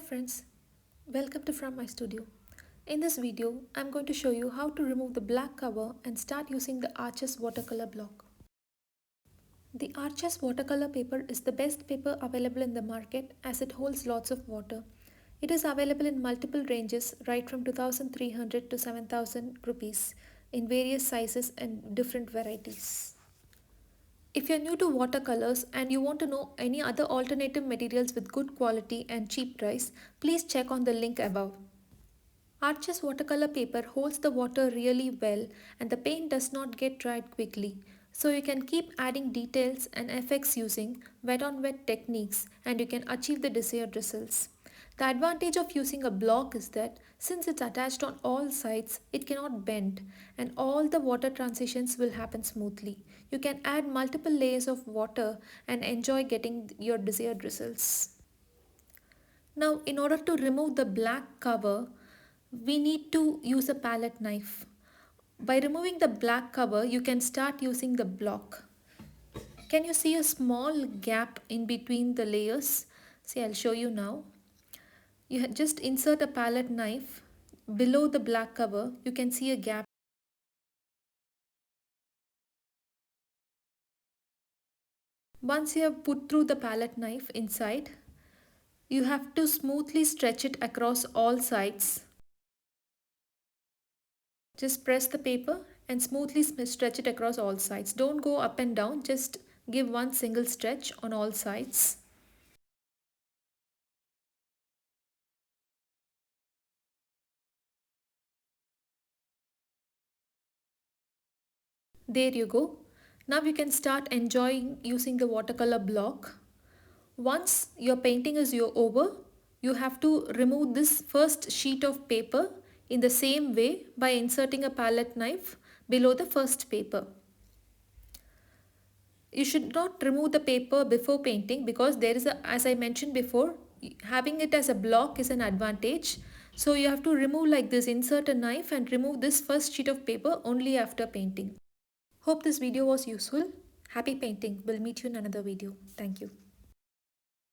friends, welcome to From-myStudio. In this video, I'm going to show you how to remove the black cover and start using the Arches watercolor block. The Arches watercolor paper is the best paper available in the market as it holds lots of water. It is available in multiple ranges right from 2300 to 7000 rupees in various sizes and different varieties. If you're new to watercolors and you want to know any other alternative materials with good quality and cheap price, please check on the link above. Arches watercolor paper holds the water really well and the paint does not get dried quickly. So you can keep adding details and effects using wet on wet techniques and you can achieve the desired results. The advantage of using a block is that since it's attached on all sides, it cannot bend and all the water transitions will happen smoothly. You can add multiple layers of water and enjoy getting your desired results. Now, in order to remove the black cover, we need to use a palette knife. By removing the black cover, you can start using the block. Can you see a small gap in between the layers? See, I'll show you now. You just insert a palette knife below the black cover. You can see a gap. Once you have put through the palette knife inside, you have to smoothly stretch it across all sides. Just press the paper and smoothly stretch it across all sides. Don't go up and down, just give one single stretch on all sides. There you go. Now you can start enjoying using the watercolor block. Once your painting is over, you have to remove this first sheet of paper in the same way by inserting a palette knife below the first paper. You should not remove the paper before painting because as I mentioned before, having it as a block is an advantage. So you have to remove like this, insert a knife and remove this first sheet of paper only after painting. Hope this video was useful. Happy painting. We'll meet you in another video. Thank you.